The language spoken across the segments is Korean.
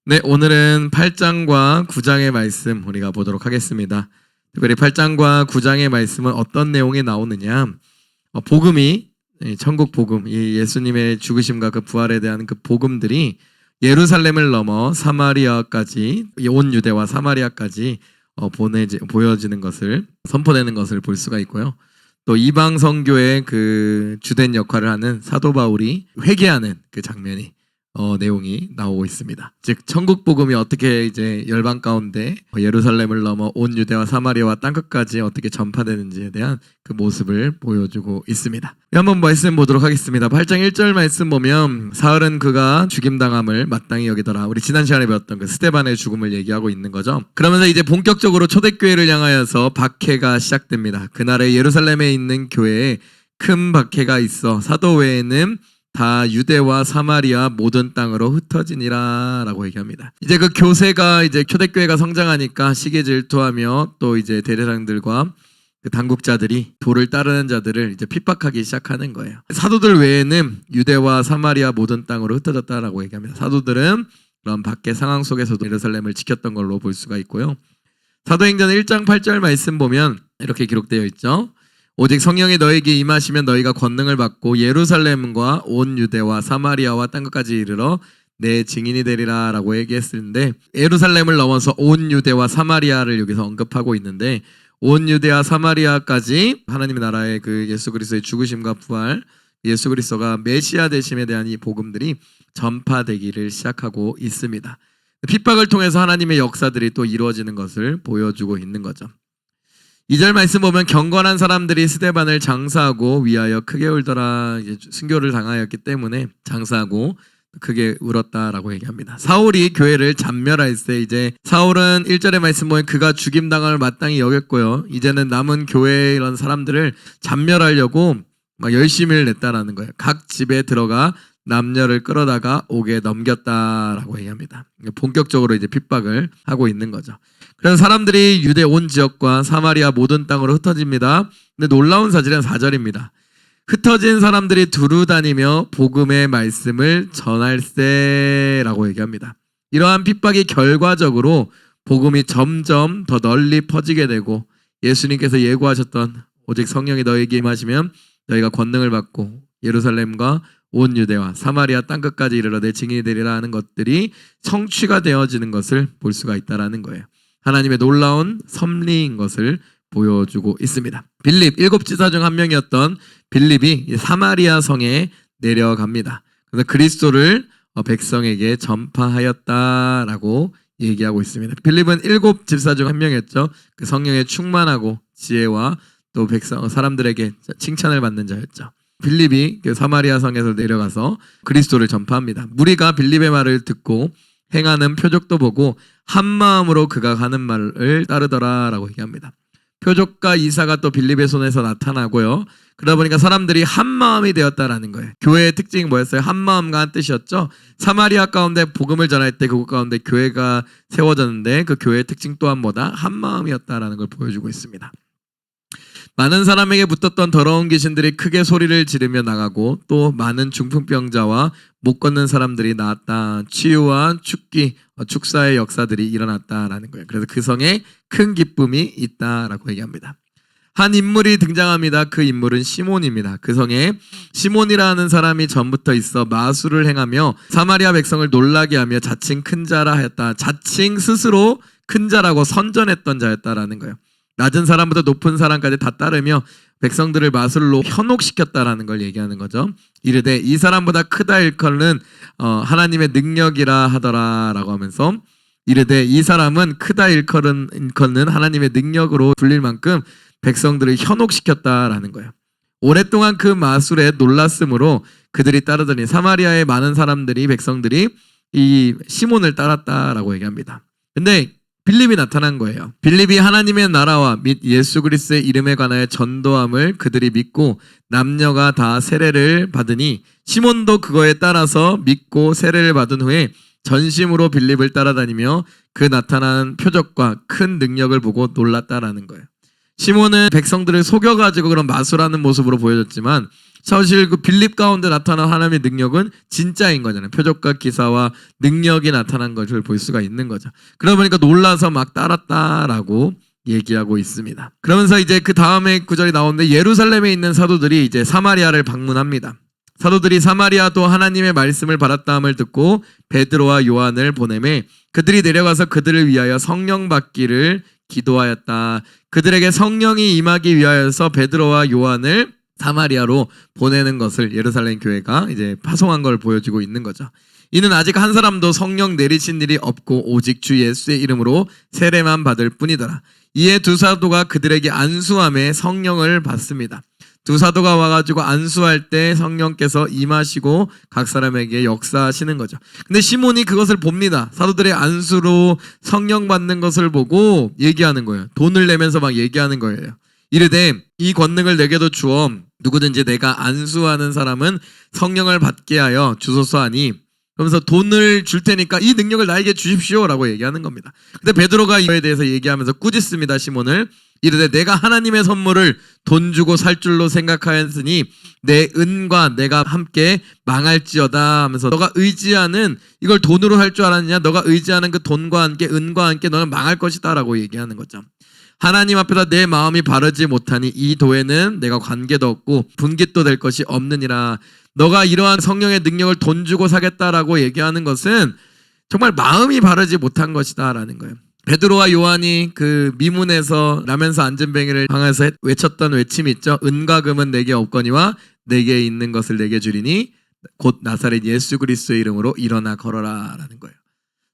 네, 오늘은 8장과 9장의 말씀 우리가 보도록 하겠습니다. 특별히 8장과 9장의 말씀은 어떤 내용이 나오느냐? 복음이 천국 복음, 이 예수님의 죽으심과 그 부활에 대한 그 복음들이 예루살렘을 넘어 사마리아까지, 온 유대와 사마리아까지 보여지는 것을, 선포되는 것을 볼 수가 있고요. 또 이방 선교의 그 주된 역할을 하는 사도 바울이 회개하는 그 장면이 내용이 나오고 있습니다. 즉 천국 복음이 어떻게 이제 열방 가운데 예루살렘을 넘어 온 유대와 사마리아와 땅끝까지 어떻게 전파되는지에 대한 그 모습을 보여주고 있습니다. 한번 말씀 보도록 하겠습니다. 8장 1절 말씀 보면 사흘은 그가 죽임당함을 마땅히 여기더라. 우리 지난 시간에 배웠던 그 스데반의 죽음을 얘기하고 있는 거죠. 그러면서 이제 본격적으로 초대교회를 향하여서 박해가 시작됩니다. 그날에 예루살렘에 있는 교회에 큰 박해가 있어 사도 외에는 다 유대와 사마리아 모든 땅으로 흩어지니라 라고 얘기합니다. 이제 그 교세가 이제 초대교회가 성장하니까 시기 질투하며 또 이제 대제사장들과 그 당국자들이 도를 따르는 자들을 이제 핍박하기 시작하는 거예요. 사도들 외에는 유대와 사마리아 모든 땅으로 흩어졌다라고 얘기합니다. 사도들은 그런 밖의 상황 속에서도 예루살렘을 지켰던 걸로 볼 수가 있고요. 사도행전 1장 8절 말씀 보면 이렇게 기록되어 있죠. 오직 성령이 너에게 임하시면 너희가 권능을 받고 예루살렘과 온 유대와 사마리아와 땅끝까지 이르러 내 증인이 되리라 라고 얘기했는데, 예루살렘을 넘어서 온 유대와 사마리아를 여기서 언급하고 있는데, 온 유대와 사마리아까지 하나님의 나라의 그 예수 그리스도의 죽으심과 부활, 예수 그리스도가 메시아 되심에 대한 이 복음들이 전파되기를 시작하고 있습니다. 핍박을 통해서 하나님의 역사들이 또 이루어지는 것을 보여주고 있는 거죠. 2절 말씀 보면 경건한 사람들이 스데반을 장사하고 위하여 크게 울더라. 이제 순교를 당하였기 때문에 장사하고 크게 울었다라고 얘기합니다. 사울이 교회를 잔멸할 때 이제 사울은 1절의 말씀 보면 그가 죽임당함을 마땅히 여겼고요. 이제는 남은 교회의 이런 사람들을 잔멸하려고 막 열심히를 냈다라는 거예요. 각 집에 들어가 남녀를 끌어다가 옥에 넘겼다라고 얘기합니다. 본격적으로 이제 핍박을 하고 있는 거죠. 그래서 사람들이 유대 온 지역과 사마리아 모든 땅으로 흩어집니다. 근데 놀라운 사실은 4절입니다. 흩어진 사람들이 두루 다니며 복음의 말씀을 전할세라고 얘기합니다. 이러한 핍박이 결과적으로 복음이 점점 더 널리 퍼지게 되고, 예수님께서 예고하셨던 오직 성령이 너에게 임하시면 너희가 권능을 받고 예루살렘과 온 유대와 사마리아 땅끝까지 이르러 내 증인이 되리라 하는 것들이 성취가 되어지는 것을 볼 수가 있다는 거예요. 하나님의 놀라운 섭리인 것을 보여주고 있습니다. 빌립, 7지사 중 한 명이었던 빌립이 사마리아 성에 내려갑니다. 그래서 그리스도를 백성에게 전파하였다라고 얘기하고 있습니다. 빌립은 7집사 중 한 명이었죠. 그 성령에 충만하고 지혜와 또 사람들에게 칭찬을 받는 자였죠. 빌립이 그 사마리아 성에서 내려가서 그리스도를 전파합니다. 무리가 빌립의 말을 듣고 행하는 표적도 보고 한 마음으로 그가 가는 말을 따르더라라고 얘기합니다. 표적과 이사가 또 빌립의 손에서 나타나고요. 그러다 보니까 사람들이 한 마음이 되었다라는 거예요. 교회의 특징이 뭐였어요? 한 마음과 한 뜻이었죠. 사마리아 가운데 복음을 전할 때 그곳 가운데 교회가 세워졌는데 그 교회의 특징 또한 뭐다? 한 마음이었다라는 걸 보여주고 있습니다. 많은 사람에게 붙었던 더러운 귀신들이 크게 소리를 지르며 나가고 또 많은 중풍병자와 못 걷는 사람들이 나았다. 치유와 축기, 축사의 역사들이 일어났다라는 거예요. 그래서 그 성에 큰 기쁨이 있다라고 얘기합니다. 한 인물이 등장합니다. 그 인물은 시몬입니다. 그 성에 시몬이라는 사람이 전부터 있어 마술을 행하며 사마리아 백성을 놀라게 하며 자칭 큰 자라 하였다. 자칭 스스로 큰 자라고 선전했던 자였다라는 거예요. 낮은 사람부터 높은 사람까지 다 따르며 백성들을 마술로 현혹시켰다라는 걸 얘기하는 거죠. 이르되 이 사람보다 크다 일컬는 하나님의 능력이라 하더라라고 하면서, 이르되 이 사람은 크다 일컬는 하나님의 능력으로 불릴 만큼 백성들을 현혹시켰다라는 거예요. 오랫동안 그 마술에 놀랐으므로 그들이 따르더니 사마리아의 많은 사람들이, 백성들이 이 시몬을 따랐다라고 얘기합니다. 근데 빌립이 나타난 거예요. 빌립이 하나님의 나라와 및 예수 그리스도의 이름에 관하여 전도함을 그들이 믿고 남녀가 다 세례를 받으니 시몬도 그거에 따라서 믿고 세례를 받은 후에 전심으로 빌립을 따라다니며 그 나타난 표적과 큰 능력을 보고 놀랐다라는 거예요. 시몬은 백성들을 속여가지고 그런 마술하는 모습으로 보여졌지만 사실 그 빌립 가운데 나타난 하나님의 능력은 진짜인 거잖아요. 표적과 기사와 능력이 나타난 것을 볼 수가 있는 거죠. 그러다 보니까 놀라서 막 따랐다라고 얘기하고 있습니다. 그러면서 이제 그 다음에 구절이 나오는데 예루살렘에 있는 사도들이 이제 사마리아를 방문합니다. 사도들이 사마리아도 하나님의 말씀을 받았다함을 듣고 베드로와 요한을 보내매 그들이 내려가서 그들을 위하여 성령 받기를 기도하였다. 그들에게 성령이 임하기 위하여서 베드로와 요한을 사마리아로 보내는 것을 예루살렘 교회가 이제 파송한 걸 보여주고 있는 거죠. 이는 아직 한 사람도 성령 내리신 일이 없고 오직 주 예수의 이름으로 세례만 받을 뿐이더라. 이에 두 사도가 그들에게 안수함에 성령을 받습니다. 두 사도가 와가지고 안수할 때 성령께서 임하시고 각 사람에게 역사하시는 거죠. 근데 시몬이 그것을 봅니다. 사도들의 안수로 성령 받는 것을 보고 얘기하는 거예요. 돈을 내면서 막 얘기하는 거예요. 이르되 이 권능을 내게도 주어 누구든지 내가 안수하는 사람은 성령을 받게 하여 주소서 하니, 그러면서 돈을 줄 테니까 이 능력을 나에게 주십시오라고 얘기하는 겁니다. 근데 베드로가 이거에 대해서 얘기하면서 꾸짖습니다. 시몬을. 이르되 내가 하나님의 선물을 돈 주고 살 줄로 생각하였으니 내 은과 내가 함께 망할지어다 하면서, 너가 의지하는 이걸 돈으로 할 줄 알았느냐? 너가 의지하는 그 돈과 함께 은과 함께 너는 망할 것이다 라고 얘기하는 거죠. 하나님 앞에다 내 마음이 바르지 못하니 이 도에는 내가 관계도 없고 분깃도 될 것이 없느니라. 너가 이러한 성령의 능력을 돈 주고 사겠다라고 얘기하는 것은 정말 마음이 바르지 못한 것이다 라는 거예요. 베드로와 요한이 그 미문에서 라면서 안전뱅이를 향해서 외쳤던 외침이 있죠. 은과 금은 내게 없거니와 내게 있는 것을 내게 주리니 곧 나사렛 예수 그리스도의 이름으로 일어나 걸어라 라는 거예요.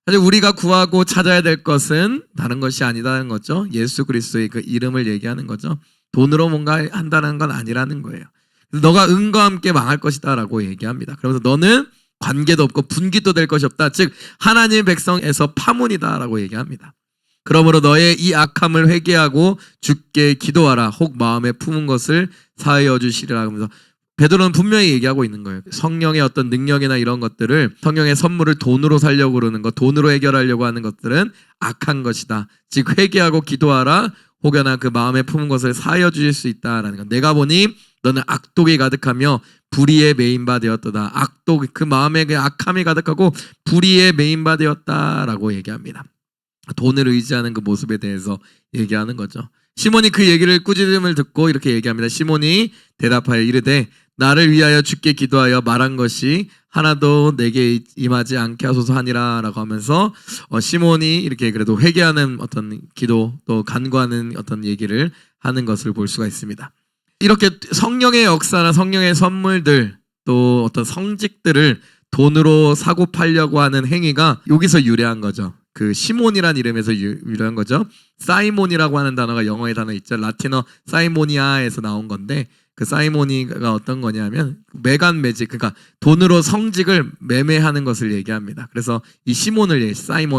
사실 우리가 구하고 찾아야 될 것은 다른 것이 아니다는 거죠. 예수 그리스도의 그 이름을 얘기하는 거죠. 돈으로 뭔가 한다는 건 아니라는 거예요. 너가 은과 함께 망할 것이다 라고 얘기합니다. 그러면서 너는 관계도 없고 분깃도 될 것이 없다. 즉 하나님의 백성에서 파문이다 라고 얘기합니다. 그러므로 너의 이 악함을 회개하고 주께 기도하라. 혹 마음에 품은 것을 사하여 주시리라 하면서 베드로는 분명히 얘기하고 있는 거예요. 성령의 어떤 능력이나 이런 것들을, 성령의 선물을 돈으로 살려고 그러는 것, 돈으로 해결하려고 하는 것들은 악한 것이다. 즉 회개하고 기도하라. 혹여나 그 마음에 품은 것을 사하여 주실 수 있다라는 것. 내가 보니 너는 악독이 가득하며 불의에 메인바 되었도다. 악독, 그 마음에 그 악함이 가득하고 불의에 메인바 되었다라고 얘기합니다. 돈을 의지하는 그 모습에 대해서 얘기하는 거죠. 시몬이 그 얘기를 꾸짖음을 듣고 이렇게 얘기합니다. 시몬이 대답하여 이르되 나를 위하여 주께 기도하여 말한 것이 하나도 내게 임하지 않게 하소서 하니라 라고 하면서 시몬이 이렇게 그래도 회개하는 어떤 기도, 또 간구하는 어떤 얘기를 하는 것을 볼 수가 있습니다. 이렇게 성령의 역사나 성령의 선물들, 또 어떤 성직들을 돈으로 사고 팔려고 하는 행위가 여기서 유래한 거죠. 그 시몬이란 이름에서 유래한 거죠. 사이몬이라고 하는 단어가 영어의 단어 있죠. 라틴어 사이모니아에서 나온 건데, 그 사이모니가 어떤 거냐면 매간 매직, 그러니까 돈으로 성직을 매매하는 것을 얘기합니다. 그래서 이 시몬을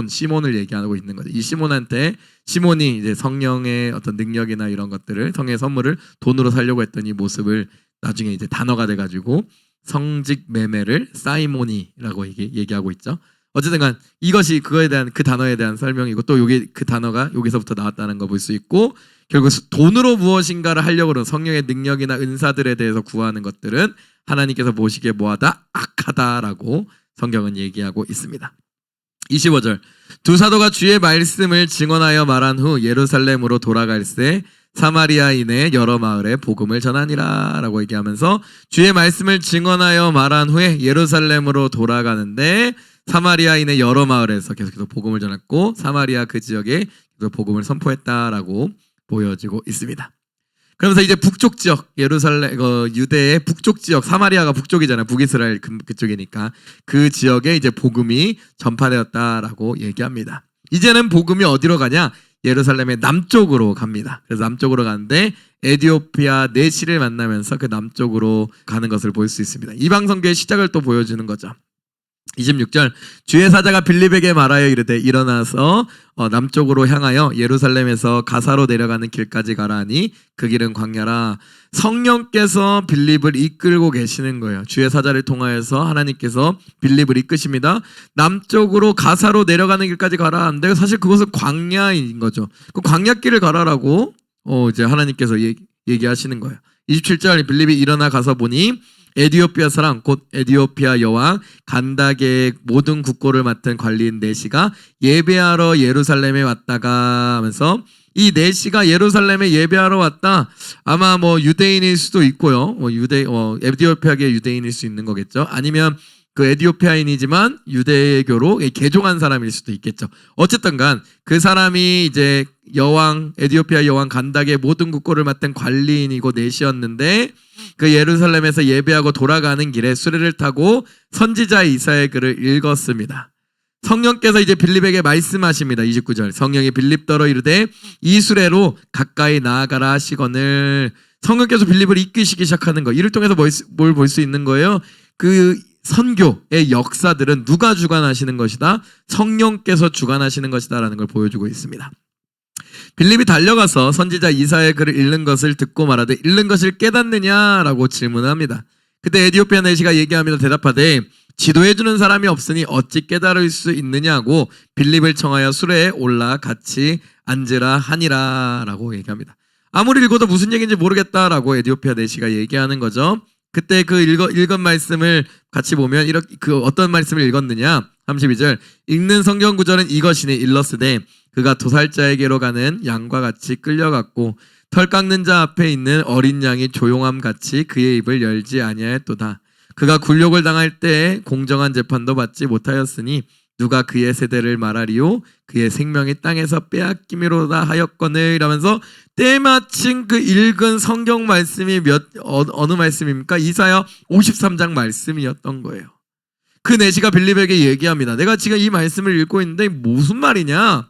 시몬을 얘기하고 있는 거죠. 이 시몬한테, 시몬이 이제 성령의 어떤 능력이나 이런 것들을, 성령의 선물을 돈으로 살려고 했던 이 모습을 나중에 이제 단어가 돼가지고 성직 매매를 사이모니라고 얘기하고 있죠. 어쨌든 간 이것이 그거에 대한, 그 단어에 대한 설명이고, 또 여기 그 단어가 여기서부터 나왔다는 거 볼 수 있고, 결국 돈으로 무엇인가를 하려고 하는 성령의 능력이나 은사들에 대해서 구하는 것들은 하나님께서 보시기에 뭐하다? 악하다라고 성경은 얘기하고 있습니다. 25절, 두 사도가 주의 말씀을 증언하여 말한 후 예루살렘으로 돌아갈새 사마리아인의 여러 마을에 복음을 전하니라 라고 얘기하면서, 주의 말씀을 증언하여 말한 후에 예루살렘으로 돌아가는데 사마리아인의 여러 마을에서 계속해서 복음을 전했고 사마리아 그 지역에 복음을 선포했다라고 보여지고 있습니다. 그러면서 이제 북쪽 지역, 예루살렘, 유대의 북쪽 지역, 사마리아가 북쪽이잖아요. 북이스라엘 그쪽이니까 그 지역에 이제 복음이 전파되었다라고 얘기합니다. 이제는 복음이 어디로 가냐? 예루살렘의 남쪽으로 갑니다. 그래서 남쪽으로 가는데 에디오피아 네시를 만나면서 그 남쪽으로 가는 것을 볼 수 있습니다. 이방 선교의 시작을 또 보여주는 거죠. 26절, 주의 사자가 빌립에게 말하여 이르되 일어나서 남쪽으로 향하여 예루살렘에서 가사로 내려가는 길까지 가라 하니 그 길은 광야라. 성령께서 빌립을 이끌고 계시는 거예요. 주의 사자를 통하여서 하나님께서 빌립을 이끄십니다. 남쪽으로 가사로 내려가는 길까지 가라 하는데 사실 그것은 광야인 거죠. 그 광야길을 가라라고 이제 하나님께서 얘기하시는 거예요. 27절 빌립이 일어나 가서 보니 에디오피아 사람 곧 에디오피아 여왕 간다게의 모든 국고를 맡은 관리인 네시가 예배하러 예루살렘에 왔다가 하면서 이 네시가 예루살렘에 예배하러 왔다. 아마 뭐 유대인일 수도 있고요. 에디오피아계 유대인일 수 있는 거겠죠. 아니면 그 에디오피아인이지만 유대교로 개종한 사람일 수도 있겠죠. 어쨌든 간 그 사람이 이제 에디오피아 여왕 간닥의 모든 국고를 맡은 관리인이고 네시였는데 그 예루살렘에서 예배하고 돌아가는 길에 수레를 타고 선지자 이사야의 글을 읽었습니다. 성령께서 이제 빌립에게 말씀하십니다. 29절 성령이 빌립더러 이르되 이 수레로 가까이 나아가라 하시거늘. 성령께서 빌립을 이끄시기 시작하는 거. 이를 통해서 뭘 볼 수 있는 거예요? 그 선교의 역사들은 누가 주관하시는 것이다? 성령께서 주관하시는 것이다 라는 걸 보여주고 있습니다. 빌립이 달려가서 선지자 이사야의 글을 읽는 것을 듣고 말하되 읽는 것을 깨닫느냐라고 질문합니다. 그때 에디오피아 네시가 얘기합니다. 대답하되 지도해주는 사람이 없으니 어찌 깨달을 수 있느냐고 빌립을 청하여 수레에 올라 같이 앉으라 하니라 라고 얘기합니다. 아무리 읽어도 무슨 얘기인지 모르겠다라고 에디오피아 네시가 얘기하는 거죠. 그때 그 읽은 말씀을 같이 보면 이렇게 그 어떤 말씀을 읽었느냐? 32절 읽는 성경 구절은 이것이니 일러스되 그가 도살자에게로 가는 양과 같이 끌려갔고 털 깎는 자 앞에 있는 어린 양이 조용함 같이 그의 입을 열지 아니하였도다. 그가 굴욕을 당할 때에 공정한 재판도 받지 못하였으니 누가 그의 세대를 말하리요? 그의 생명이 땅에서 빼앗기미로다 하였거늘. 이러면서 때마침 그 읽은 성경 말씀이 어느 말씀입니까? 이사야 53장 말씀이었던 거예요. 그 네시가 빌립에게 얘기합니다. 내가 지금 이 말씀을 읽고 있는데 무슨 말이냐?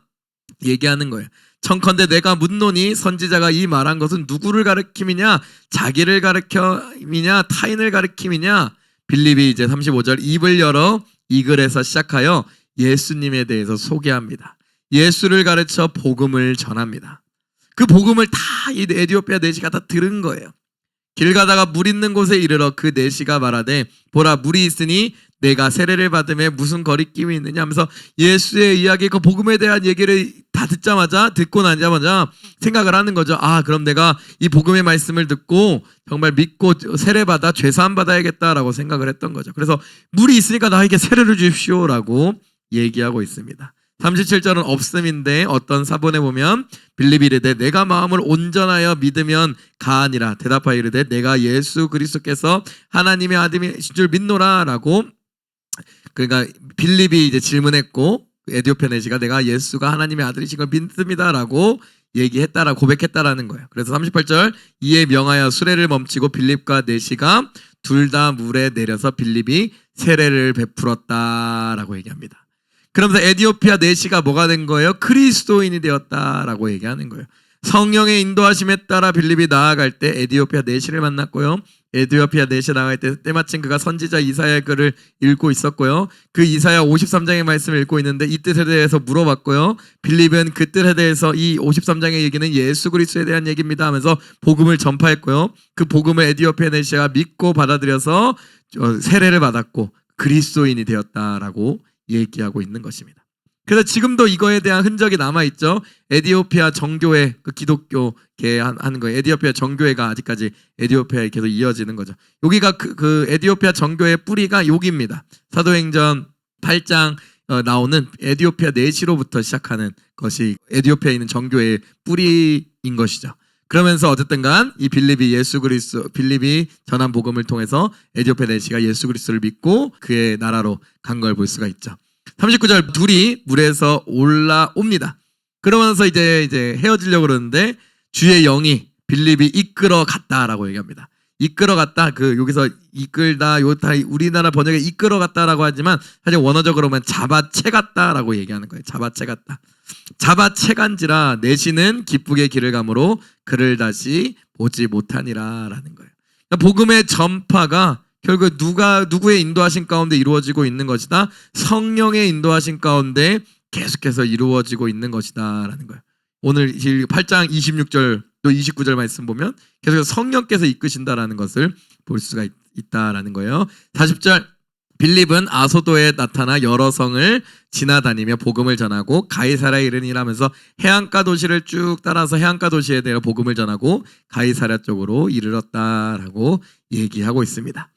얘기하는 거예요. 청컨대 내가 묻노니 선지자가 이 말한 것은 누구를 가리킴이냐? 자기를 가리킴이냐? 타인을 가리킴이냐? 빌립이 이제 35절 입을 열어 이 글에서 시작하여 예수님에 대해서 소개합니다. 예수를 가르쳐 복음을 전합니다. 그 복음을 다 이 에디오피아 네시가 다 들은 거예요. 길 가다가 물 있는 곳에 이르러 그 네시가 말하되 보라 물이 있으니 내가 세례를 받음에 무슨 거리낌이 있느냐 하면서 예수의 이야기 그 복음에 대한 얘기를 다 듣고 나자마자 생각을 하는 거죠. 아 그럼 내가 이 복음의 말씀을 듣고 정말 믿고 세례받아 죄사함 받아야겠다라고 생각을 했던 거죠. 그래서 물이 있으니까 나에게 세례를 주십시오라고 얘기하고 있습니다. 37절은 없음인데 어떤 사본에 보면 빌립이 이르되 내가 마음을 온전하여 믿으면 가하니라. 대답하여 이르되 내가 예수 그리스도께서 하나님의 아들이신 줄 믿노라 라고. 그러니까 빌립이 이제 질문했고 에디오피아 네시가 내가 예수가 하나님의 아들이신 걸 믿습니다라고 얘기했다라고 고백했다라는 거예요. 그래서 38절 이에 명하여 수레를 멈추고 빌립과 네시가 둘 다 물에 내려서 빌립이 세례를 베풀었다라고 얘기합니다. 그러면서 에디오피아 네시가 뭐가 된 거예요? 그리스도인이 되었다라고 얘기하는 거예요. 성령의 인도하심에 따라 빌립이 나아갈 때 에디오피아 네시를 만났고요. 에디오피아 네시 나갈 때 때마침 그가 선지자 이사야의 글을 읽고 있었고요. 그 이사야 53장의 말씀을 읽고 있는데 이 뜻에 대해서 물어봤고요. 빌립은 그 뜻에 대해서 이 53장의 얘기는 예수 그리스도에 대한 얘기입니다 하면서 복음을 전파했고요. 그 복음을 에디오피아 네시가 믿고 받아들여서 세례를 받았고 그리스도인이 되었다라고 얘기하고 있는 것입니다. 그래서 지금도 이거에 대한 흔적이 남아있죠. 에디오피아 정교회, 그 기독교계 하는 거예요. 에디오피아 정교회가 아직까지 에디오피아에 계속 이어지는 거죠. 여기가 그 에디오피아 정교회의 뿌리가 여기입니다. 사도행전 8장 나오는 에디오피아 네시로부터 시작하는 것이 에디오피아에 있는 정교회의 뿌리인 것이죠. 그러면서 어쨌든 간 이 빌립이 전한 복음을 통해서 에디오피아 네시가 예수 그리스도를 믿고 그의 나라로 간 걸 볼 수가 있죠. 39절 둘이 물에서 올라옵니다. 그러면서 이제 헤어지려고 그러는데 주의 영이 빌립이 이끌어 갔다라고 얘기합니다. 이끌어 갔다. 여기서 이끌다 우리나라 번역에 이끌어 갔다라고 하지만 사실 원어적으로 보면 잡아채 갔다라고 얘기하는 거예요. 잡아채 갔다. 잡아채 간지라 내시는 기쁘게 길을 가므로 그를 다시 보지 못하니라라는 거예요. 그러니까 복음의 전파가 결국 누구의 인도하신 가운데 이루어지고 있는 것이다. 성령의 인도하신 가운데 계속해서 이루어지고 있는 것이다라는 거예요. 오늘 8장 26절 또 29절 말씀 보면 계속해서 성령께서 이끄신다라는 것을 볼 수가 있다라는 거예요. 40절 빌립은 아소도에 나타나 여러 성을 지나다니며 복음을 전하고 가이사랴에 이르니라면서 해안가 도시를 쭉 따라서 해안가 도시에 대해 복음을 전하고 가이사랴 쪽으로 이르렀다라고 얘기하고 있습니다.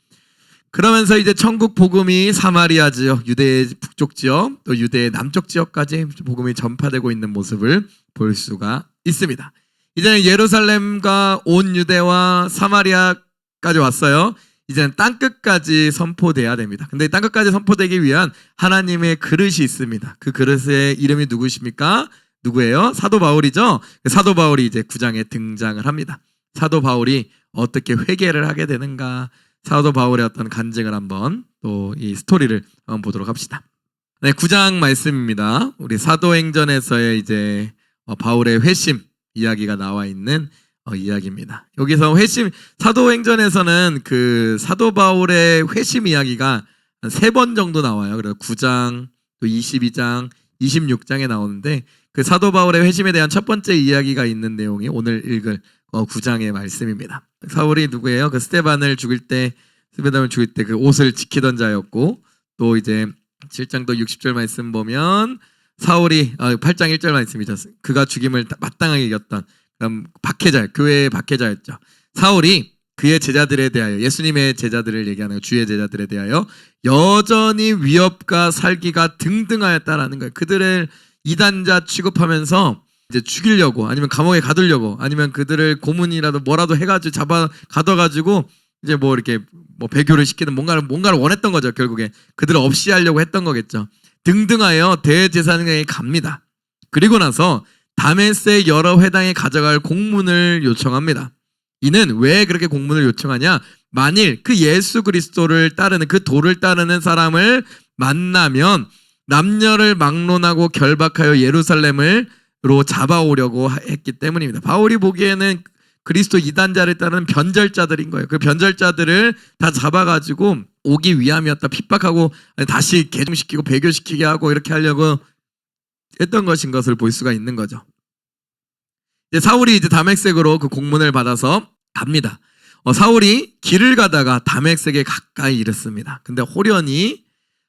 그러면서 이제 천국 복음이 사마리아 지역, 유대의 북쪽 지역, 또 유대의 남쪽 지역까지 복음이 전파되고 있는 모습을 볼 수가 있습니다. 이제는 예루살렘과 온 유대와 사마리아까지 왔어요. 이제는 땅끝까지 선포돼야 됩니다. 근데 땅끝까지 선포되기 위한 하나님의 그릇이 있습니다. 그 그릇의 이름이 누구십니까? 누구예요? 사도 바울이죠. 사도 바울이 이제 9장에 등장을 합니다. 사도 바울이 어떻게 회개를 하게 되는가, 사도 바울의 어떤 간증을 한번 또 이 스토리를 한번 보도록 합시다. 네, 9장 말씀입니다. 우리 사도행전에서의 이제 바울의 회심 이야기가 나와 있는 이야기입니다. 여기서 회심, 사도행전에서는 그 사도 바울의 회심 이야기가 한 3번 정도 나와요. 그래서 9장, 또 22장, 26장에 나오는데 그 사도 바울의 회심에 대한 첫 번째 이야기가 있는 내용이 오늘 읽을 9장의 말씀입니다. 사울이 누구예요? 그 스데반을 죽일 때 그 옷을 지키던 자였고, 또 이제 7장도 60절 말씀 보면 사울이 8장 1절 말씀이죠. 그가 죽임을 마땅하게 이겼던 그럼 박해자, 교회의 박해자였죠. 사울이 그의 제자들에 대하여, 예수님의 제자들을 얘기하는 주의 제자들에 대하여 여전히 위협과 살기가 등등하였다라는 거예요. 그들을 이단자 취급하면서 이제 죽이려고, 아니면 감옥에 가두려고, 아니면 그들을 고문이라도 뭐라도 해가지고 가둬가지고 이제 뭐 이렇게 뭐 배교를 시키는 뭔가를 원했던 거죠. 결국에 그들을 없이 하려고 했던 거겠죠. 등등하여 대제사장에게 갑니다. 그리고 나서 다메섹 여러 회당에 가져갈 공문을 요청합니다. 이는 왜 그렇게 공문을 요청하냐? 만일 그 예수 그리스도를 따르는, 그 도를 따르는 사람을 만나면 남녀를 막론하고 결박하여 예루살렘으로 잡아오려고 했기 때문입니다. 바울이 보기에는 그리스도 이단자를 따르는 변절자들인 거예요. 그 변절자들을 다 잡아가지고 오기 위함이었다. 핍박하고 다시 개종시키고 배교시키게 하고 이렇게 하려고 했던 것인 것을 볼 수가 있는 거죠. 이제 사울이 이제 다메섹으로 그 공문을 받아서 갑니다. 사울이 길을 가다가 다메섹에 가까이 이르습니다. 근데 호련히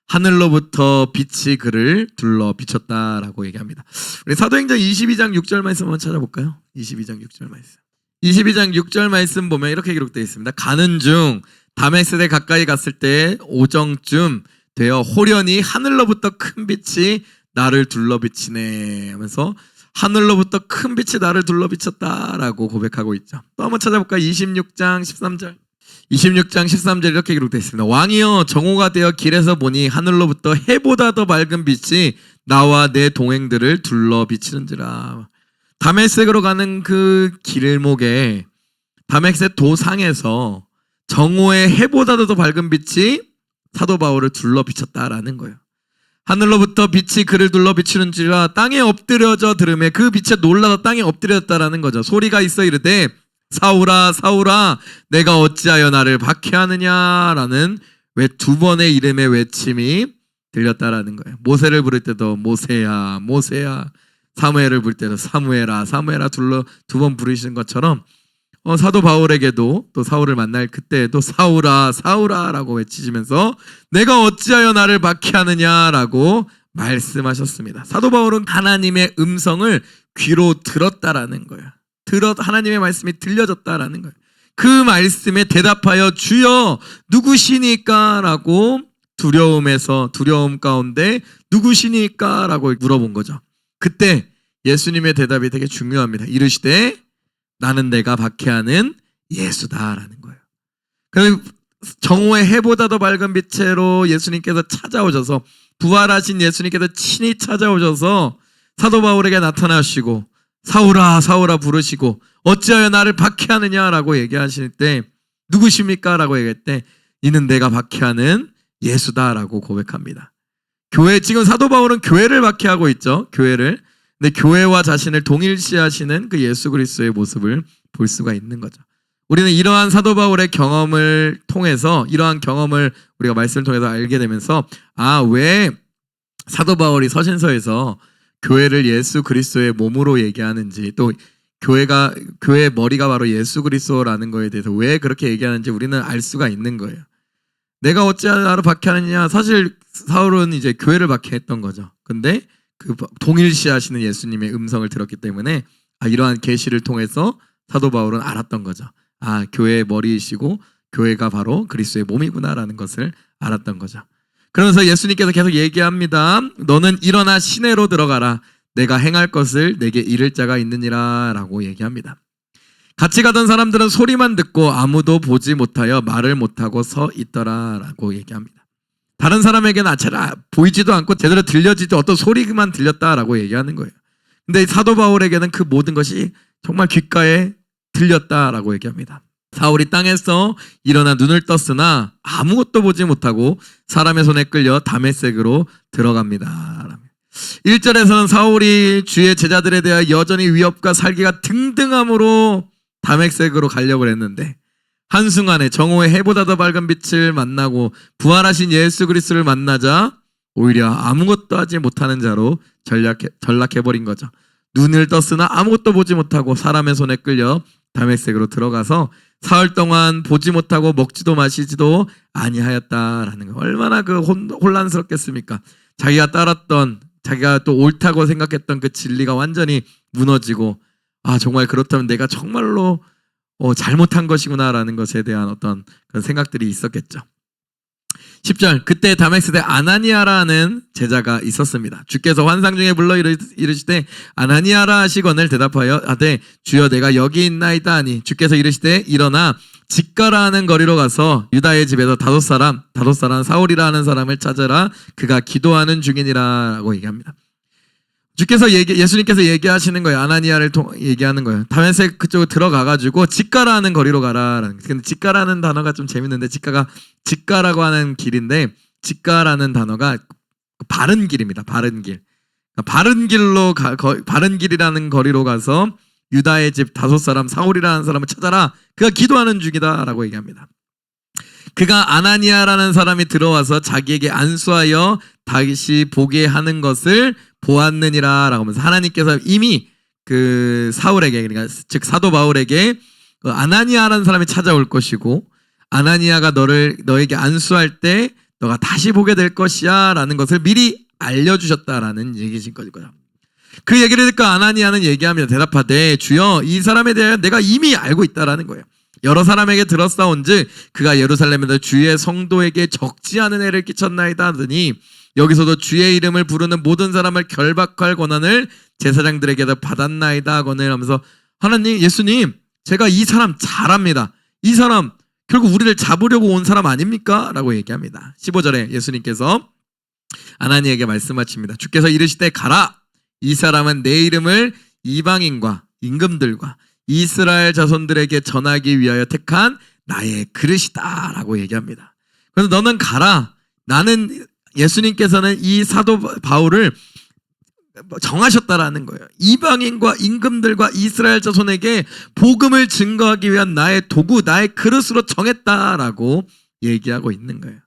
하늘로부터 빛이 그를 둘러 비쳤다라고 얘기합니다. 우리 사도행전 22장 6절 말씀 한번 찾아볼까요? 22장 6절 말씀. 22장 6절 말씀 보면 이렇게 기록되어 있습니다. 가는 중 다메섹에 가까이 갔을 때 오정쯤 되어 호련히 하늘로부터 큰 빛이 나를 둘러 비치네 하면서 하늘로부터 큰 빛이 나를 둘러 비쳤다라고 고백하고 있죠. 또 한번 찾아볼까요? 26장 13절. 26장 13절 이렇게 기록되어 있습니다. 왕이여 정오가 되어 길에서 보니 하늘로부터 해보다 더 밝은 빛이 나와 내 동행들을 둘러 비치는지라. 다메섹으로 가는 그 길목에 다메섹 도상에서 정오의 해보다도 더 밝은 빛이 사도 바울을 둘러 비쳤다라는 거예요. 하늘로부터 빛이 그를 둘러 비치는지라 땅에 엎드려져 들음에 그 빛에 놀라서 땅에 엎드렸다라는 거죠. 소리가 있어 이르되 사울아 사울아 내가 어찌하여 나를 박해하느냐라는 왜 2번의 이름의 외침이 들렸다라는 거예요. 모세를 부를 때도 모세야 모세야, 사무엘을 부를 때도 사무엘아 사무엘아 2번 부르시는 것처럼 사도 바울에게도 또 사울을 만날 그때에도 사울아 사울아 라고 외치시면서 내가 어찌하여 나를 박해하느냐라고 말씀하셨습니다. 사도 바울은 하나님의 음성을 귀로 들었다라는 거예요. 하나님의 말씀이 들려졌다라는 거예요. 그 말씀에 대답하여 주여 누구시니까 라고 두려움 가운데 누구시니까 라고 물어본 거죠. 그때 예수님의 대답이 되게 중요합니다. 이르시되 나는 내가 박해하는 예수다라는 거예요. 그래서 정오의 해보다 더 밝은 빛으로 예수님께서 찾아오셔서, 부활하신 예수님께서 친히 찾아오셔서 사도 바울에게 나타나시고 사울아 사울아 부르시고 어찌하여 나를 박해하느냐라고 얘기하실 때 누구십니까? 라고 얘기할 때 이는 내가 박해하는 예수다라고 고백합니다. 지금 사도 바울은 교회를 박해하고 있죠. 교회를. 근데 교회와 자신을 동일시하시는 그 예수 그리스도의 모습을 볼 수가 있는 거죠. 우리는 이러한 사도 바울의 경험을 통해서, 이러한 경험을 우리가 말씀을 통해서 알게 되면서 왜 사도 바울이 서신서에서 교회를 예수 그리스도의 몸으로 얘기하는지, 또 교회의 머리가 바로 예수 그리스도라는 거에 대해서 왜 그렇게 얘기하는지 우리는 알 수가 있는 거예요. 내가 어찌하러 박해하느냐. 사실 사울은 이제 교회를 박해했던 거죠. 근데 그 동일시하시는 예수님의 음성을 들었기 때문에 이러한 계시를 통해서 사도 바울은 알았던 거죠. 교회의 머리이시고 교회가 바로 그리스도의 몸이구나라는 것을 알았던 거죠. 그러면서 예수님께서 계속 얘기합니다. 너는 일어나 시내로 들어가라. 내가 행할 것을 내게 이를 자가 있느니라 라고 얘기합니다. 같이 가던 사람들은 소리만 듣고 아무도 보지 못하여 말을 못하고 서 있더라 라고 얘기합니다. 다른 사람에게는 보이지도 않고 제대로 들려지도 어떤 소리만 들렸다라고 얘기하는 거예요. 근데 사도 바울에게는 그 모든 것이 정말 귓가에 들렸다라고 얘기합니다. 사울이 땅에서 일어나 눈을 떴으나 아무것도 보지 못하고 사람의 손에 끌려 다메섹으로 들어갑니다. 1절에서는 사울이 주의 제자들에 대하여 여전히 위협과 살기가 등등함으로 다메섹으로 가려고 했는데 한순간에 정오의 해보다 더 밝은 빛을 만나고 부활하신 예수 그리스도를 만나자 오히려 아무것도 하지 못하는 자로 전락해버린 거죠. 눈을 떴으나 아무것도 보지 못하고 사람의 손에 끌려 다메섹으로 들어가서 사흘 동안 보지 못하고 먹지도 마시지도 아니하였다라는 거. 얼마나 그 혼란스럽겠습니까? 자기가 따랐던, 자기가 또 옳다고 생각했던 그 진리가 완전히 무너지고 정말 그렇다면 내가 정말로 잘못한 것이구나라는 것에 대한 어떤 그런 생각들이 있었겠죠. 10절 그때 다메섹에 아나니아라는 제자가 있었습니다. 주께서 환상 중에 불러 이르시되 아나니아라 하시거늘 대답하여 하되 주여 내가 여기 있나이다 하니 주께서 이르시되 일어나 직가라 하는 거리로 가서 유다의 집에서 다섯 사람 사울이라 하는 사람을 찾아라 그가 기도하는 중이니라 라고 얘기합니다. 주께서 예수님께서 얘기하시는 거예요. 아나니아를 얘기하는 거예요. 다메섹 그쪽으로 들어가가지고 직가라 하는 거리로 가라. 근데 직가라는 단어가 좀 재밌는데 직가라고 하는 길인데 직가라는 단어가 바른 길입니다. 바른 길. 바른 길이라는 거리로 가서 유다의 집 다섯 사람 사울이라는 사람을 찾아라. 그가 기도하는 중이다라고 얘기합니다. 그가 아나니아라는 사람이 들어와서 자기에게 안수하여 다시 보게 하는 것을 보았느니라 라고 하면서 하나님께서 이미 그 사울에게 그러니까 즉 사도 바울에게 그 아나니아라는 사람이 찾아올 것이고 아나니아가 너에게 안수할 때 너가 다시 보게 될 것이야 라는 것을 미리 알려주셨다라는 얘기신 거죠. 그 얘기를 듣고 아나니아는 얘기합니다. 대답하되 주여 이 사람에 대하여 내가 이미 알고 있다라는 거예요. 여러 사람에게 들었사온즉 그가 예루살렘에서 주의 성도에게 적지 않은 해를 끼쳤나이다 하더니 여기서도 주의 이름을 부르는 모든 사람을 결박할 권한을 제사장들에게도 받았나이다 하거늘 하면서 하나님 예수님 제가 이 사람 잘 압니다. 이 사람 결국 우리를 잡으려고 온 사람 아닙니까? 라고 얘기합니다. 15절에 예수님께서 아나니에게 말씀하십니다. 주께서 이르시되 가라. 이 사람은 내 이름을 이방인과 임금들과 이스라엘 자손들에게 전하기 위하여 택한 나의 그릇이다 라고 얘기합니다. 그래서 너는 가라. 나는 예수님께서는 이 사도 바울을 정하셨다라는 거예요. 이방인과 임금들과 이스라엘 자손에게 복음을 증거하기 위한 나의 도구, 나의 그릇으로 정했다라고 얘기하고 있는 거예요.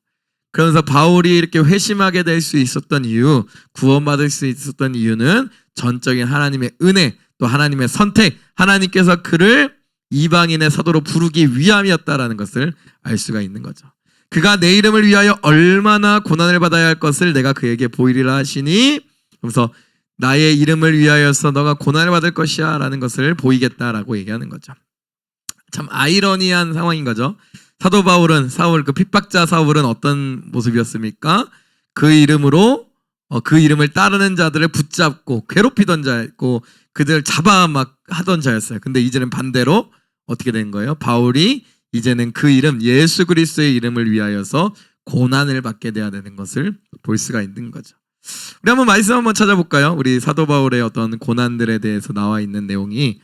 그러면서 바울이 이렇게 회심하게 될 수 있었던 이유, 구원받을 수 있었던 이유는 전적인 하나님의 은혜, 또 하나님의 선택, 하나님께서 그를 이방인의 사도로 부르기 위함이었다라는 것을 알 수가 있는 거죠. 그가 내 이름을 위하여 얼마나 고난을 받아야 할 것을 내가 그에게 보이리라 하시니 그래서 나의 이름을 위하여서 너가 고난을 받을 것이야 라는 것을 보이겠다라고 얘기하는 거죠. 참 아이러니한 상황인 거죠. 사도 바울은 그 핍박자 사울은 어떤 모습이었습니까? 그 이름으로 그 이름을 따르는 자들을 붙잡고 괴롭히던 자였고 그들 잡아 막 하던 자였어요. 근데 이제는 반대로 어떻게 된 거예요? 바울이 이제는 그 이름 예수 그리스도의 이름을 위하여서 고난을 받게 돼야 되는 것을 볼 수가 있는 거죠. 우리 한번 말씀 한번 찾아볼까요? 우리 사도 바울의 어떤 고난들에 대해서 나와 있는 내용이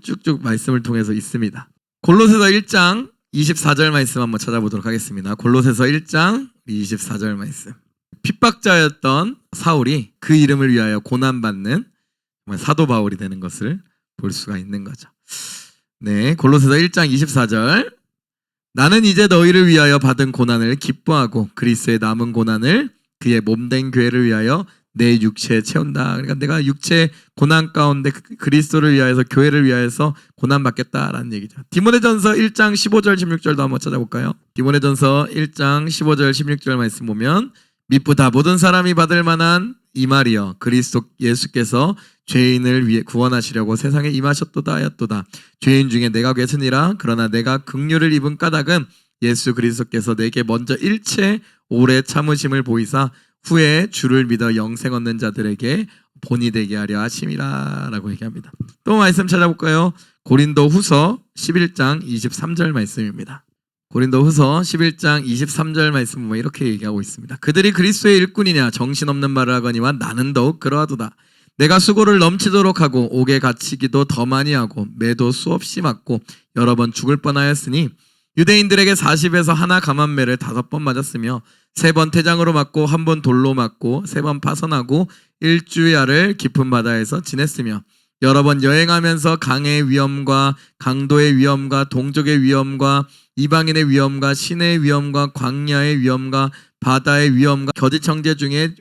쭉쭉 말씀을 통해서 있습니다. 골로새서 1장 24절 말씀 한번 찾아보도록 하겠습니다. 골로새서 1장 24절 말씀. 핍박자였던 사울이 그 이름을 위하여 고난받는 사도 바울이 되는 것을 볼 수가 있는 거죠. 네, 골로새서 1장 24절. 나는 이제 너희를 위하여 받은 고난을 기뻐하고 그리스도의 남은 고난을 그의 몸된 교회를 위하여 내 육체에 채운다. 그러니까 내가 육체 고난 가운데 그리스도를 위하여서 교회를 위하여서 고난 받겠다라는 얘기죠. 디모데전서 1장 15절 16절도 한번 찾아볼까요? 디모데전서 1장 15절 16절 말씀 보면 미쁘다 모든 사람이 받을 만한 이 말이여 그리스도 예수께서 죄인을 위해 구원하시려고 세상에 임하셨도다 하였도다. 죄인 중에 내가 괴순이라 그러나 내가 긍휼을 입은 까닭은 예수 그리스도께서 내게 먼저 일체 오래 참으심을 보이사 후에 주를 믿어 영생 얻는 자들에게 본이 되게 하려 하심이라 라고 얘기합니다. 또 말씀 찾아볼까요? 고린도 후서 11장 23절 말씀입니다. 고린도 후서 11장 23절 말씀 보면 이렇게 얘기하고 있습니다. 그들이 그리스도의 일꾼이냐 정신없는 말을 하거니와 나는 더욱 그러하도다. 내가 수고를 넘치도록 하고 옥에 갇히기도 더 많이 하고 매도 수없이 맞고 여러 번 죽을 뻔하였으니 유대인들에게 40에서 하나 감한매를 5번 맞았으며 3번 태장으로 맞고 1번 돌로 맞고 3번 파선하고 일주야를 깊은 바다에서 지냈으며 여러 번 여행하면서 강의 위험과 강도의 위험과 동족의 위험과 이방인의 위험과 신의 위험과 광야의 위험과 바다의 위험과 거짓 형제 중에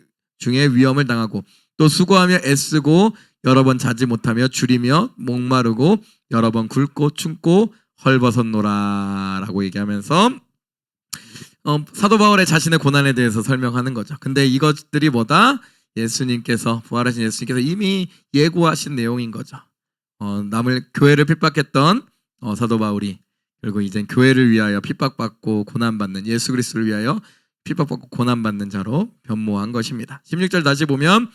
위험을 당하고 또 수고하며 애쓰고 여러 번 자지 못하며 줄이며 목마르고 여러 번 굶고 춥고 헐벗었노라 라고 얘기하면서 사도 바울의 자신의 고난에 대해서 설명하는 거죠. 근데 이것들이 뭐다? 예수님께서 부활하신 예수님께서 이미 예고하신 내용인 거죠. 남을 교회를 핍박했던 사도 바울이 그리고 이제 교회를 위하여 핍박받고 고난받는 예수 그리스도를 위하여 핍박받고 고난받는 자로 변모한 것입니다. 16절 다시 보면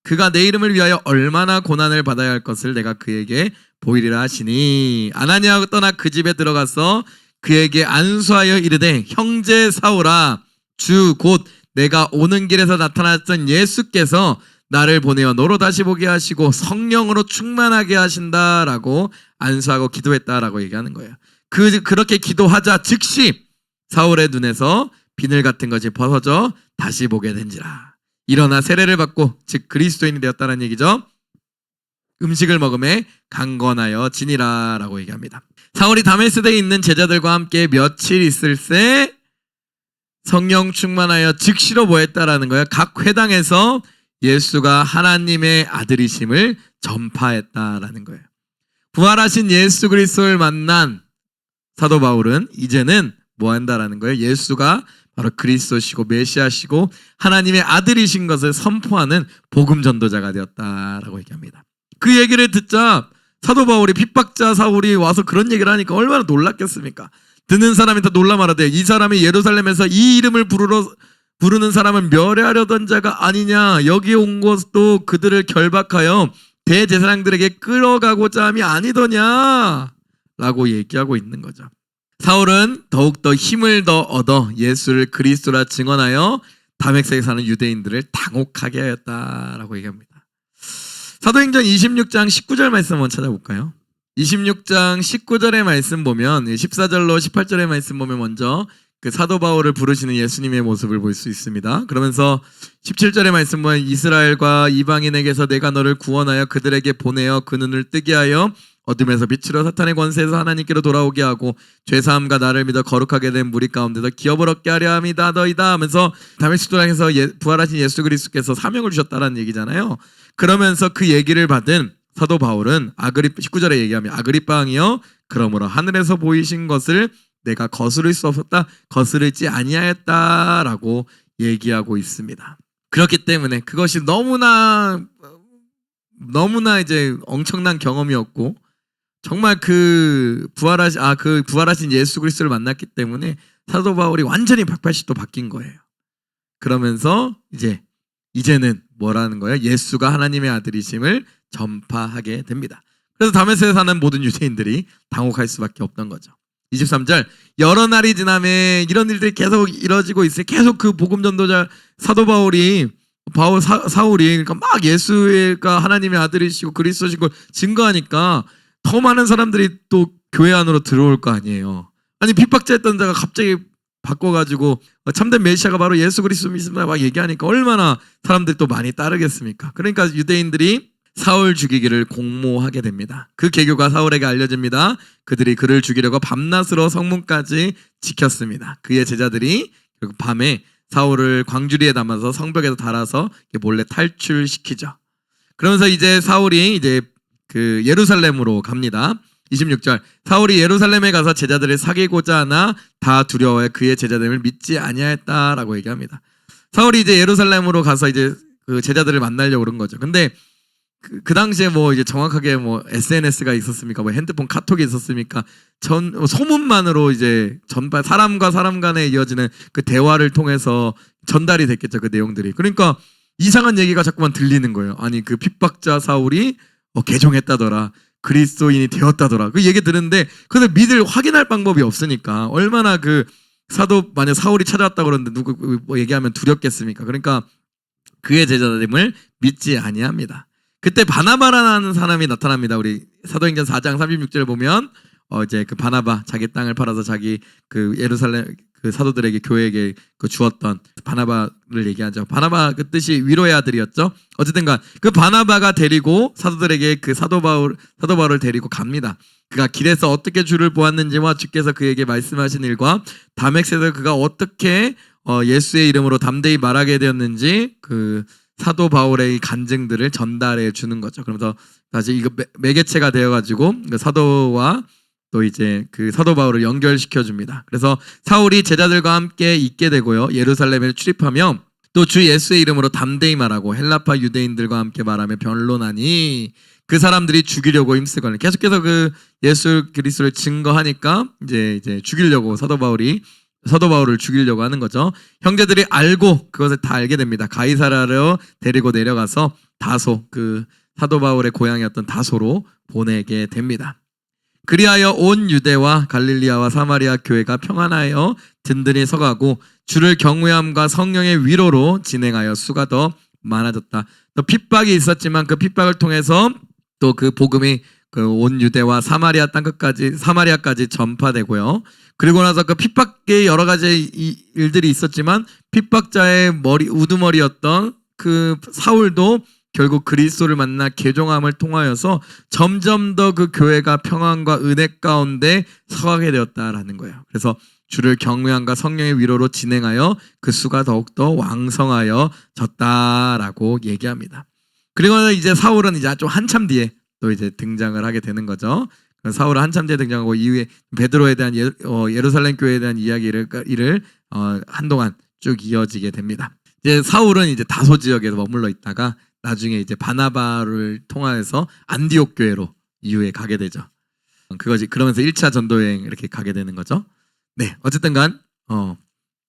그가 내 이름을 위하여 얼마나 고난을 받아야 할 것을 내가 그에게 보이리라 하시니 아나니아가 떠나 그 집에 들어가서 그에게 안수하여 이르되 형제 사울아 주 곧 내가 오는 길에서 나타났던 예수께서 나를 보내어 너로 다시 보게 하시고 성령으로 충만하게 하신다라고 안수하고 기도했다라고 얘기하는 거예요. 그렇게 기도하자 즉시 사울의 눈에서 비늘 같은 것이 벗어져 다시 보게 된지라. 일어나 세례를 받고 즉 그리스도인이 되었다는 얘기죠. 음식을 먹음에 강건하여 지니라 라고 얘기합니다. 사울이 다메섹에 있는 제자들과 함께 며칠 있을 때 성령 충만하여 즉시로 뭐 했다라는 거예요. 각 회당에서 예수가 하나님의 아들이심을 전파했다라는 거예요. 부활하신 예수 그리스도를 만난 사도 바울은 이제는 뭐 한다라는 거예요. 예수가 바로 그리스도시고 메시아시고 하나님의 아들이신 것을 선포하는 복음 전도자가 되었다라고 얘기합니다. 그 얘기를 듣자 사도 바울이 핍박자 사울이 와서 그런 얘기를 하니까 얼마나 놀랐겠습니까? 듣는 사람이 다 놀라 말하되 이 사람이 예루살렘에서 이 이름을 부르는 사람을 멸하려던 자가 아니냐. 여기 온 것도 그들을 결박하여 대제사장들에게 끌어가고자 함이 아니더냐 라고 얘기하고 있는 거죠. 사울은 더욱더 힘을 더 얻어 예수를 그리스도라 증언하여 다메섹에 사는 유대인들을 당혹하게 하였다라고 얘기합니다. 사도행전 26장 19절 말씀 한번 찾아볼까요? 26장 19절의 말씀 보면 14절로 18절의 말씀 보면 먼저 그 사도 바울을 부르시는 예수님의 모습을 볼 수 있습니다. 그러면서 17절의 말씀 보면 이스라엘과 이방인에게서 내가 너를 구원하여 그들에게 보내어 그 눈을 뜨게 하여 어둠에서 빛으로 사탄의 권세에서 하나님께로 돌아오게 하고 죄사함과 나를 믿어 거룩하게 된 무리 가운데서 기업을 얻게 하려 함이다 너이다 하면서 다메섹 도상에서 부활하신 예수 그리스도께서 사명을 주셨다라는 얘기잖아요. 그러면서 그 얘기를 받은 사도 바울은 19절에 얘기하면 아그리빠 왕이여 그러므로 하늘에서 보이신 것을 내가 거스를 수 없었다 거스르지 아니하였다라고 얘기하고 있습니다. 그렇기 때문에 그것이 너무나 이제 엄청난 경험이었고 정말 그 부활하신 예수 그리스도를 만났기 때문에 사도 바울이 완전히 180도 바뀐 거예요. 그러면서 이제는 뭐라는 거예요? 예수가 하나님의 아들이심을 전파하게 됩니다. 그래서 다메섹에 사는 모든 유대인들이 당혹할 수밖에 없던 거죠. 23절 여러 날이 지나매 이런 일들이 계속 이뤄지고 있으니 계속 그 복음 전도자 사도 사울이 그러니까 막 예수가 하나님의 아들이시고 그리스도신 걸 증거하니까 더 많은 사람들이 또 교회 안으로 들어올 거 아니에요. 아니 핍박자였던 자가 갑자기 바꿔가지고 참된 메시아가 바로 예수 그리스도 믿습니다 막 얘기하니까 얼마나 사람들이 또 많이 따르겠습니까? 그러니까 유대인들이 사울 죽이기를 공모하게 됩니다. 그 계교가 사울에게 알려집니다. 그들이 그를 죽이려고 밤낮으로 성문까지 지켰습니다. 그의 제자들이 그리고 밤에 사울을 광주리에 담아서 성벽에서 달아서 몰래 탈출시키죠. 그러면서 이제 사울이 이제 그 예루살렘으로 갑니다. 26절 사울이 예루살렘에 가서 제자들을 사귀고자 하나 다 두려워해 그의 제자됨을 믿지 아니하였다라고 얘기합니다. 사울이 이제 예루살렘으로 가서 이제 그 제자들을 만나려고 그런 거죠. 근데 그 당시에 뭐 이제 정확하게 뭐 SNS가 있었습니까? 뭐 핸드폰 카톡이 있었습니까? 소문만으로 이제 사람과 사람 간에 이어지는 그 대화를 통해서 전달이 됐겠죠. 그 내용들이. 그러니까 이상한 얘기가 자꾸만 들리는 거예요. 아니 그 핍박자 사울이 개종했다더라. 그리스도인이 되었다더라. 그 얘기 들었는데 근데 확인할 방법이 없으니까 얼마나 그 만약 사울이 찾아왔다 그러는데 누구 뭐 얘기하면 두렵겠습니까? 그러니까 그의 제자됨을 믿지 아니합니다. 그때 바나바라는 사람이 나타납니다. 우리 사도행전 4장 36절 보면 이제 그 바나바 자기 땅을 팔아서 자기 그 예루살렘 그 사도들에게 교회에게 그 주었던 바나바를 얘기하죠. 바나바 그 뜻이 위로의 아들이었죠. 어쨌든간 그 바나바가 데리고 사도들에게 그 사도 바울을 데리고 갑니다. 그가 길에서 어떻게 주를 보았는지와 주께서 그에게 말씀하신 일과 다맥에서 그가 어떻게 예수의 이름으로 담대히 말하게 되었는지 그 사도 바울의 간증들을 전달해 주는 거죠. 그러면서 다시 이거 매개체가 되어가지고 그 사도와 또 이제 그 사도 바울을 연결시켜 줍니다. 그래서 사울이 제자들과 함께 있게 되고요. 예루살렘에 출입하며 또 주 예수의 이름으로 담대히 말하고 헬라파 유대인들과 함께 말하며 변론하니 그 사람들이 죽이려고 힘쓰거늘. 계속해서 그 예수 그리스도를 증거하니까 이제 죽이려고 사도 바울을 죽이려고 하는 거죠. 형제들이 알고 그것을 다 알게 됩니다. 가이사라로 데리고 내려가서 다소 그 사도 바울의 고향이었던 다소로 보내게 됩니다. 그리하여 온 유대와 갈릴리아와 사마리아 교회가 평안하여 든든히 서가고 주를 경외함과 성령의 위로로 진행하여 수가 더 많아졌다. 또 핍박이 있었지만 그 핍박을 통해서 또 그 복음이 그 온 유대와 사마리아까지 전파되고요. 그리고 나서 그 핍박의 여러 가지 일들이 있었지만 핍박자의 우두머리였던 그 사울도 결국 그리스도를 만나 개종함을 통하여서 점점 더 그 교회가 평안과 은혜 가운데 서가게 되었다라는 거예요. 그래서 주를 경외함과 성령의 위로로 진행하여 그 수가 더욱더 왕성하여졌다라고 얘기합니다. 그리고 이제 사울은 이제 좀 한참 뒤에 또 이제 등장을 하게 되는 거죠. 사울은 한참 뒤에 등장하고 이후에 베드로에 대한 예루살렘 교회에 대한 이야기를 한동안 쭉 이어지게 됩니다. 이제 사울은 이제 다소 지역에서 머물러 있다가 나중에 이제 바나바를 통하여서 안디옥 교회로 이후에 가게 되죠. 그러면서 1차 전도 여행 이렇게 가게 되는 거죠. 네, 어쨌든간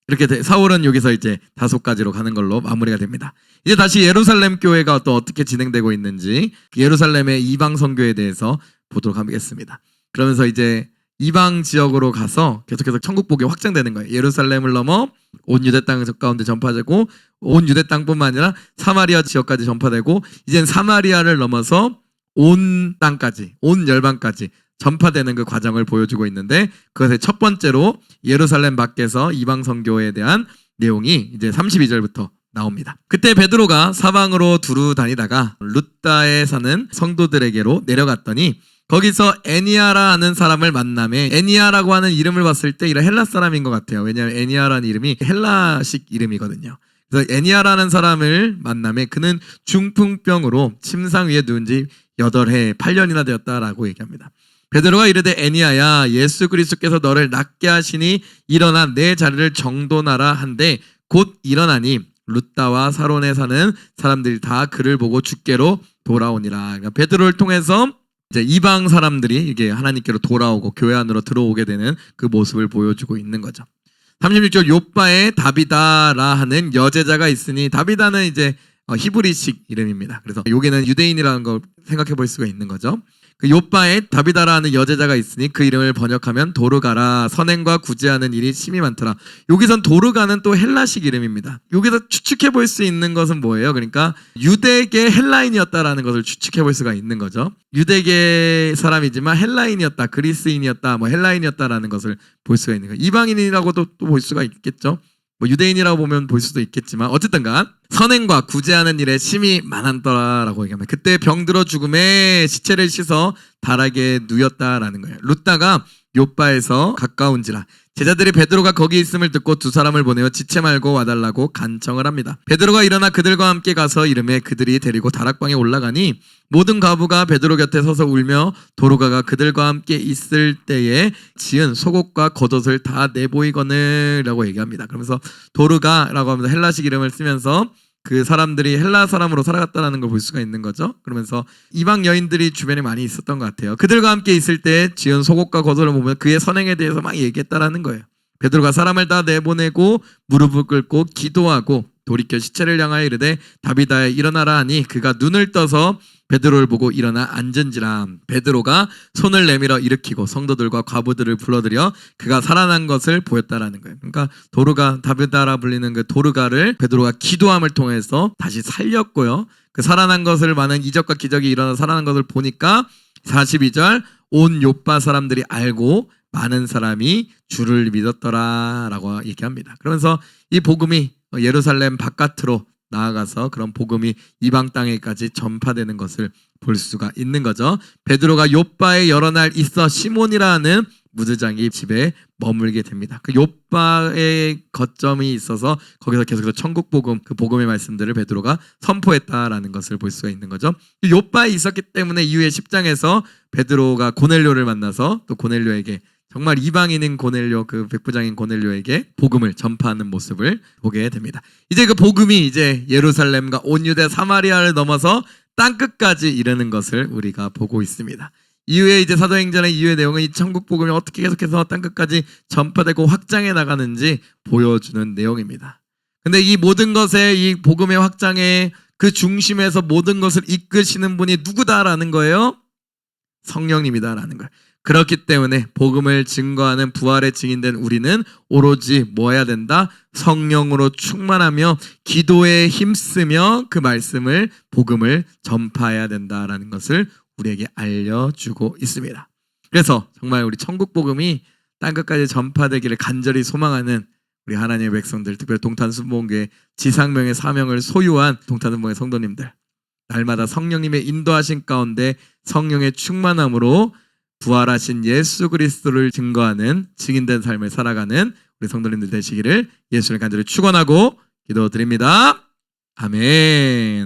이렇게 사울은 여기서 이제 다소까지로 가는 걸로 마무리가 됩니다. 이제 다시 예루살렘 교회가 또 어떻게 진행되고 있는지 예루살렘의 이방 선교에 대해서 보도록 하겠습니다. 그러면서 이제 이방 지역으로 가서 계속해서 천국 복음이 확장되는 거예요. 예루살렘을 넘어 온 유대 땅 가운데 전파되고 온 유대 땅뿐만 아니라 사마리아 지역까지 전파되고 이젠 사마리아를 넘어서 온 땅까지 온 열방까지 전파되는 그 과정을 보여주고 있는데 그것의 첫 번째로 예루살렘 밖에서 이방 선교에 대한 내용이 이제 32절부터 나옵니다. 그때 베드로가 사방으로 두루 다니다가 룻다에 사는 성도들에게로 내려갔더니 거기서 애니아라 하는 사람을 만나매 애니아라고 하는 이름을 봤을 때 이런 헬라 사람인 것 같아요. 왜냐하면 애니아라는 이름이 헬라식 이름이거든요. 그래서 애니아라는 사람을 만나매 그는 중풍병으로 침상 위에 누운 지 8해 8년이나 되었다라고 얘기합니다. 베드로가 이르되 애니아야 예수 그리스도께서 너를 낫게 하시니 일어나 내 자리를 정돈하라 한데 곧 일어나니 룻다와 사론에 사는 사람들이 다 그를 보고 주께로 돌아오니라. 그러니까 베드로를 통해서 이제 이방 사람들이 이게 하나님께로 돌아오고 교회 안으로 들어오게 되는 그 모습을 보여주고 있는 거죠. 36절 요빠에 다비다라 하는 여제자가 있으니 다비다는 이제 히브리식 이름입니다. 그래서 여기는 유대인이라는 걸 생각해 볼 수가 있는 거죠. 그 요빠에 다비다라는 여제자가 있으니 그 이름을 번역하면 도르가라 선행과 구제하는 일이 심히 많더라. 여기선 도르가는 또 헬라식 이름입니다. 여기서 추측해 볼 수 있는 것은 뭐예요? 그러니까 유대계 헬라인이었다라는 것을 추측해 볼 수가 있는 거죠. 유대계 사람이지만 헬라인이었다, 그리스인이었다, 뭐 헬라인이었다라는 것을 볼 수가 있는 거예요. 이방인이라고도 또 볼 수가 있겠죠. 뭐 유대인이라고 보면 볼 수도 있겠지만 어쨌든간 선행과 구제하는 일에 심히 많았더라라고 얘기합니다. 그때 병들어 죽음에 시체를 씻어 다락에 누였다라는 거예요. 룻다가 요바에서 가까운지라 제자들이 베드로가 거기 있음을 듣고 두 사람을 보내어 지체 말고 와달라고 간청을 합니다. 베드로가 일어나 그들과 함께 가서 이르매 그들이 데리고 다락방에 올라가니 모든 과부가 베드로 곁에 서서 울며 도로가가 그들과 함께 있을 때에 지은 속옷과 겉옷을 다 내보이거늘 라고 얘기합니다. 그러면서 도르가라고 하면서 헬라식 이름을 쓰면서 그 사람들이 헬라 사람으로 살아갔다는 걸 볼 수가 있는 거죠. 그러면서 이방 여인들이 주변에 많이 있었던 것 같아요. 그들과 함께 있을 때 지은 속옷과 겉옷을 보면 그의 선행에 대해서 막 얘기했다라는 거예요. 베드로가 사람을 다 내보내고 무릎을 꿇고 기도하고 돌이켜 시체를 향하여 이르되 다비다야 일어나라 하니 그가 눈을 떠서 베드로를 보고 일어나 앉은지라. 베드로가 손을 내밀어 일으키고 성도들과 과부들을 불러들여 그가 살아난 것을 보였다라는 거예요. 그러니까 도르가, 다비다라 불리는 그 도르가를 베드로가 기도함을 통해서 다시 살렸고요. 그 살아난 것을 많은 이적과 기적이 일어나 살아난 것을 보니까 42절 온 요빠 사람들이 알고 많은 사람이 주를 믿었더라라고 얘기합니다. 그러면서 이 복음이 예루살렘 바깥으로 나아가서 그런 복음이 이방 땅에까지 전파되는 것을 볼 수가 있는 거죠. 베드로가 요빠에 여러 날 있어 시몬이라는 무드장이 집에 머물게 됩니다. 그 요빠의 거점이 있어서 거기서 계속해서 천국 복음, 그 복음의 말씀들을 베드로가 선포했다라는 것을 볼 수가 있는 거죠. 요빠에 있었기 때문에 이후에 10장에서 베드로가 고넬료를 만나서 또 고넬료에게 정말 이방인인 고넬료, 그 백부장인 고넬료에게 복음을 전파하는 모습을 보게 됩니다. 이제 그 복음이 이제 예루살렘과 온 유대 사마리아를 넘어서 땅끝까지 이르는 것을 우리가 보고 있습니다. 이후에 이제 사도행전의 이후의 내용은 이 천국 복음이 어떻게 계속해서 땅끝까지 전파되고 확장해 나가는지 보여주는 내용입니다. 근데 이 모든 것에 이 복음의 확장에 그 중심에서 모든 것을 이끄시는 분이 누구다라는 거예요? 성령님이다라는 거예요. 그렇기 때문에 복음을 증거하는 부활의 증인된 우리는 오로지 뭐 해야 된다? 성령으로 충만하며 기도에 힘쓰며 그 말씀을, 복음을 전파해야 된다라는 것을 우리에게 알려주고 있습니다. 그래서 정말 우리 천국 복음이 땅끝까지 전파되기를 간절히 소망하는 우리 하나님의 백성들, 특별히 동탄순복음교회 지상명의 사명을 소유한 동탄순복음의 성도님들, 날마다 성령님의 인도하신 가운데 성령의 충만함으로 부활하신 예수 그리스도를 증거하는 증인된 삶을 살아가는 우리 성도님들 되시기를 예수를 간절히 축원하고 기도드립니다. 아멘.